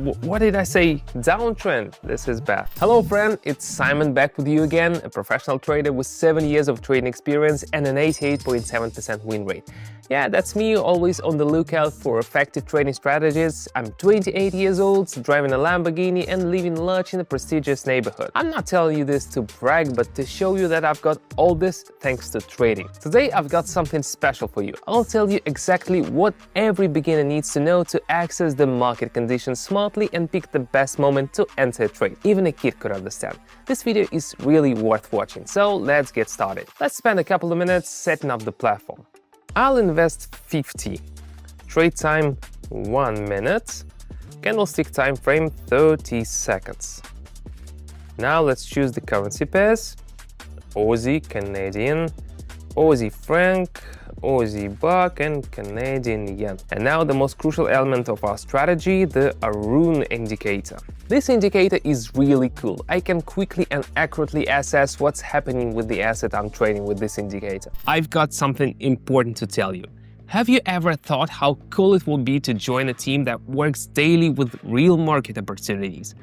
What did I say? Downtrend. This is bad. Hello friend, it's Simon back with you again, a professional trader with 7 years of trading experience and an 88.7% win rate. Yeah, that's me, always on the lookout for effective trading strategies. I'm 28 years old, driving a Lamborghini and living large in a prestigious neighborhood. I'm not telling you this to brag, but to show you that I've got all this thanks to trading. Today I've got something special for you. I'll tell you exactly what every beginner needs to know to access the market conditions smartly and pick the best moment to enter a trade. Even a kid could understand. This video is really worth watching, so let's get started. Let's spend a couple of minutes setting up the platform. I'll invest 50. Trade time 1 minute. Candlestick time frame 30 seconds. Now let's choose the currency pairs. Aussie, Canadian, Aussie franc, Aussie buck and Canadian yen. And now the most crucial element of our strategy, the Arun indicator. This indicator is really cool. I can quickly and accurately assess what's happening with the asset I'm trading with this indicator. I've got something important to tell you. Have you ever thought how cool it would be to join a team that works daily with real market opportunities?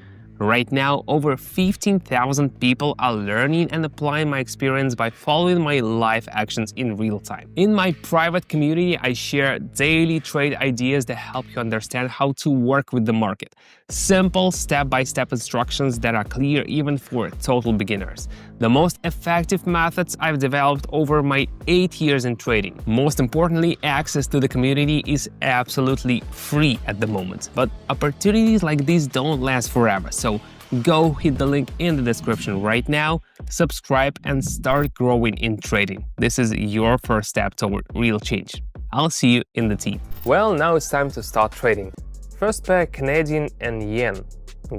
Right now, over 15,000 people are learning and applying my experience by following my live actions in real time. In my private community, I share daily trade ideas that help you understand how to work with the market. Simple step-by-step instructions that are clear even for total beginners. The most effective methods I've developed over my 8 years in trading. Most importantly, access to the community is absolutely free at the moment. But opportunities like these don't last forever, so go hit the link in the description right now, subscribe and start growing in trading. This is your first step toward real change. I'll see you in the team. Well, now it's time to start trading. First pair Canadian and yen,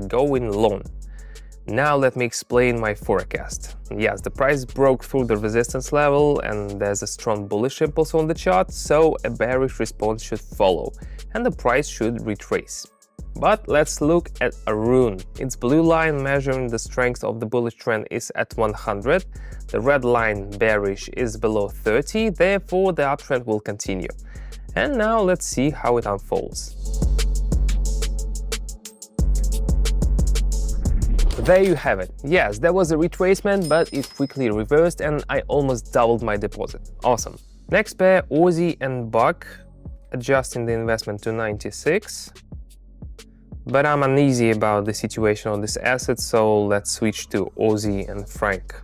going long. Now let me explain my forecast. Yes, the price broke through the resistance level and there's a strong bullish impulse on the chart, so a bearish response should follow and the price should retrace. But let's look at Arun. Its blue line measuring the strength of the bullish trend is at 100. The red line, bearish, is below 30, therefore the uptrend will continue. And now let's see how it unfolds. There you have it. Yes, there was a retracement, but it quickly reversed and I almost doubled my deposit. Awesome. Next pair, Aussie and buck, adjusting the investment to 96. But I'm uneasy about the situation on this asset, so let's switch to Aussie and franc.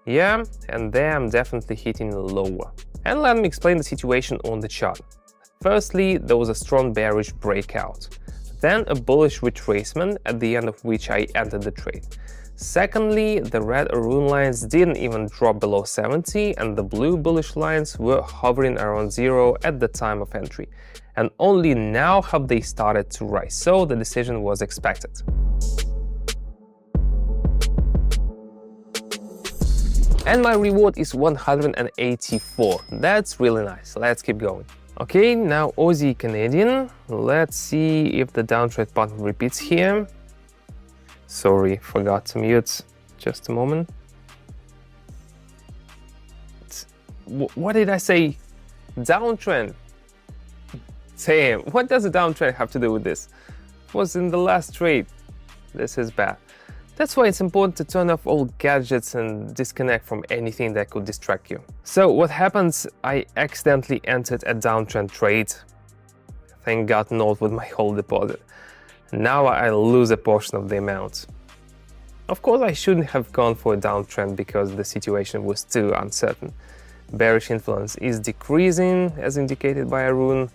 Yeah, and there I'm definitely hitting lower. And let me explain the situation on the chart. Firstly, there was a strong bearish breakout. Then a bullish retracement, at the end of which I entered the trade. Secondly, the red Arun lines didn't even drop below 70 and the blue bullish lines were hovering around 0 at the time of entry. And only now have they started to rise, so the decision was expected. And my reward is 184. That's really nice. Let's keep going. Okay, now Aussie Canadian. Let's see if the downtrend pattern repeats here. Sorry, forgot to mute. Just a moment. What did I say? Downtrend. Damn, what does a downtrend have to do with this? It was in the last trade. This is bad. That's why it's important to turn off all gadgets and disconnect from anything that could distract you. So what happens? I accidentally entered a downtrend trade. Thank God not with my whole deposit. Now I lose a portion of the amount. Of course, I shouldn't have gone for a downtrend because the situation was too uncertain. Bearish influence is decreasing as indicated by Arun.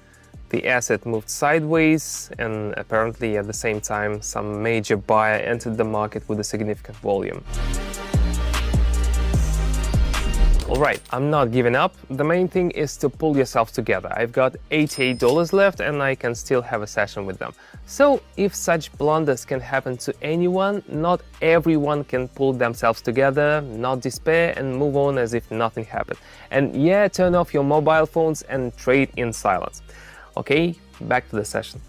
The asset moved sideways and apparently at the same time some major buyer entered the market with a significant volume. Alright, I'm not giving up. The main thing is to pull yourself together. I've got $88 left and I can still have a session with them. So if such blunders can happen to anyone, not everyone can pull themselves together, not despair and move on as if nothing happened. And yeah, turn off your mobile phones and trade in silence. Okay, back to the session.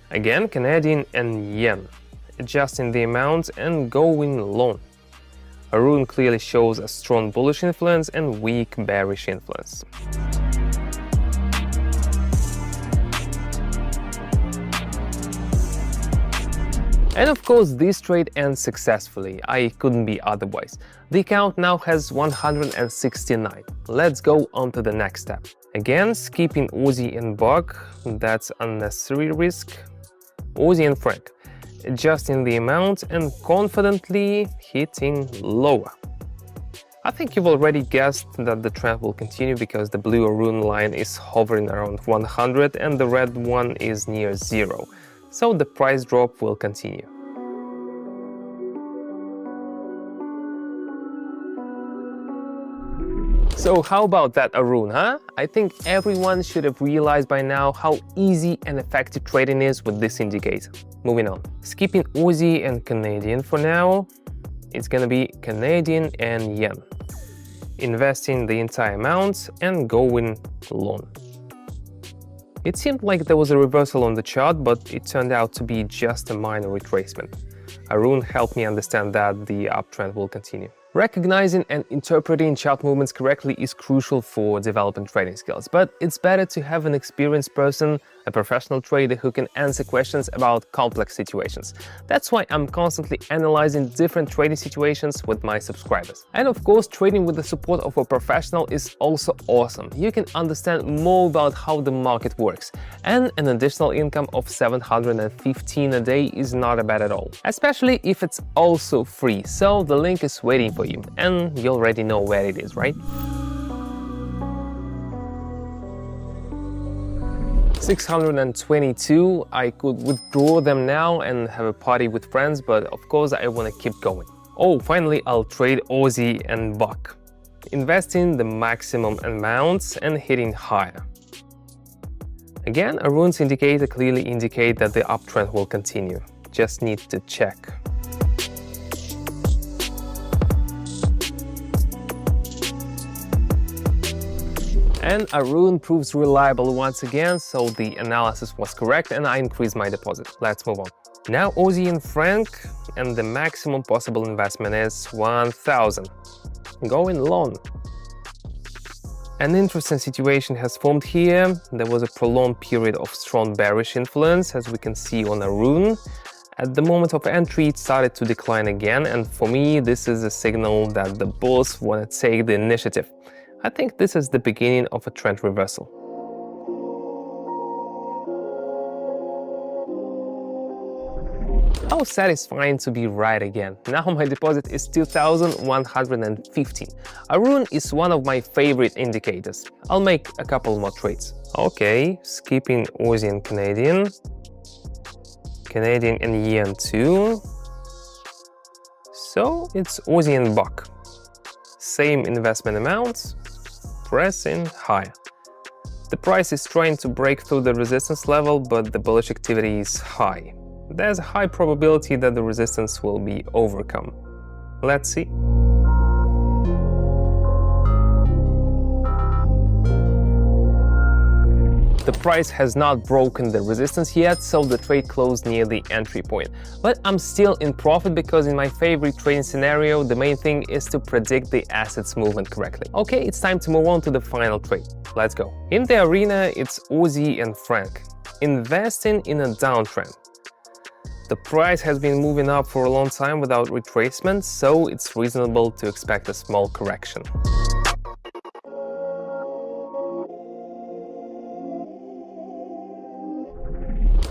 Again, Canadian and yen. Adjusting the amount and going long. Arun clearly shows a strong bullish influence and weak bearish influence. And of course, this trade ends successfully. I couldn't be otherwise. The account now has 169. Let's go on to the next step. Again, skipping Aussie and Buck, that's unnecessary risk. Aussie and Franc, adjusting the amount and confidently hitting lower. I think you've already guessed that the trend will continue because the blue Arun line is hovering around 100 and the red one is near 0. So the price drop will continue. So how about that Arun, huh? I think everyone should have realized by now how easy and effective trading is with this indicator. Moving on. Skipping Aussie and Canadian for now. It's gonna be Canadian and yen. Investing the entire amount and going long. It seemed like there was a reversal on the chart, but it turned out to be just a minor retracement. Arun helped me understand that the uptrend will continue. Recognizing and interpreting chart movements correctly is crucial for developing trading skills, but it's better to have an experienced person, a professional trader who can answer questions about complex situations. That's why I'm constantly analyzing different trading situations with my subscribers. And of course, trading with the support of a professional is also awesome. You can understand more about how the market works, and an additional income of 715 a day is not bad at all, especially if it's also free. So the link is waiting for you, and you already know where it is, right? 622, I could withdraw them now and have a party with friends, but of course I want to keep going. Oh, finally I'll trade Aussie and Buck, investing the maximum amounts and hitting higher. Again, Arun's indicator clearly indicate that the uptrend will continue. Just need to check. And Arun proves reliable once again, so the analysis was correct and I increased my deposit. Let's move on. Now Aussie and Franc, and the maximum possible investment is 1,000. Going long. An interesting situation has formed here. There was a prolonged period of strong bearish influence, as we can see on Arun. At the moment of entry, it started to decline again, and for me, this is a signal that the bulls want to take the initiative. I think this is the beginning of a trend reversal. How satisfying to be right again. Now my deposit is 2,115. Arun is one of my favorite indicators. I'll make a couple more trades. Okay, skipping Aussie and Canadian. Canadian and yen too. So it's Aussie and Buck. Same investment amounts. Pressing higher. The price is trying to break through the resistance level, but the bullish activity is high. There's a high probability that the resistance will be overcome. Let's see. The price has not broken the resistance yet, so the trade closed near the entry point. But I'm still in profit because in my favorite trading scenario, the main thing is to predict the asset's movement correctly. Okay, it's time to move on to the final trade. Let's go. In the arena, it's Aussie and Franc. Investing in a downtrend. The price has been moving up for a long time without retracement, so it's reasonable to expect a small correction.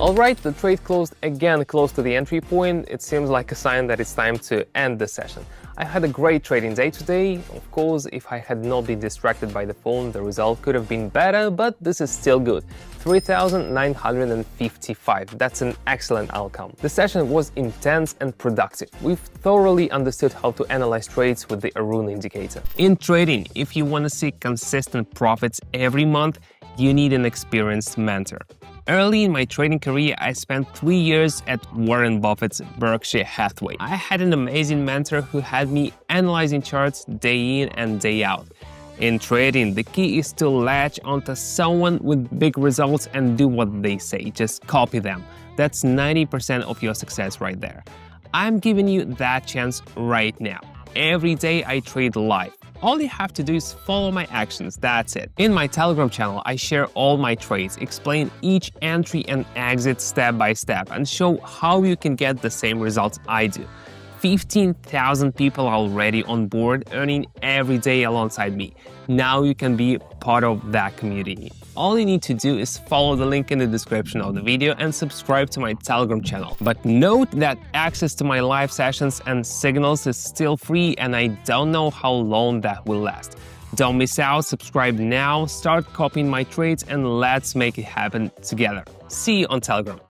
Alright, the trade closed again close to the entry point. It seems like a sign that it's time to end the session. I had a great trading day today. Of course, if I had not been distracted by the phone, the result could have been better, but this is still good. 3,955. That's an excellent outcome. The session was intense and productive. We've thoroughly understood how to analyze trades with the Arun indicator. In trading, if you want to see consistent profits every month, you need an experienced mentor. Early in my trading career, I spent 3 years at Warren Buffett's Berkshire Hathaway. I had an amazing mentor who had me analyzing charts day in and day out. In trading, the key is to latch onto someone with big results and do what they say. Just copy them. That's 90% of your success right there. I'm giving you that chance right now. Every day I trade live. All you have to do is follow my actions, that's it. In my Telegram channel, I share all my trades, explain each entry and exit step by step, and show how you can get the same results I do. 15,000 people are already on board, earning every day alongside me. Now you can be part of that community. All you need to do is follow the link in the description of the video and subscribe to my Telegram channel. But note that access to my live sessions and signals is still free, and I don't know how long that will last. Don't miss out, subscribe now, start copying my trades, and let's make it happen together. See you on Telegram.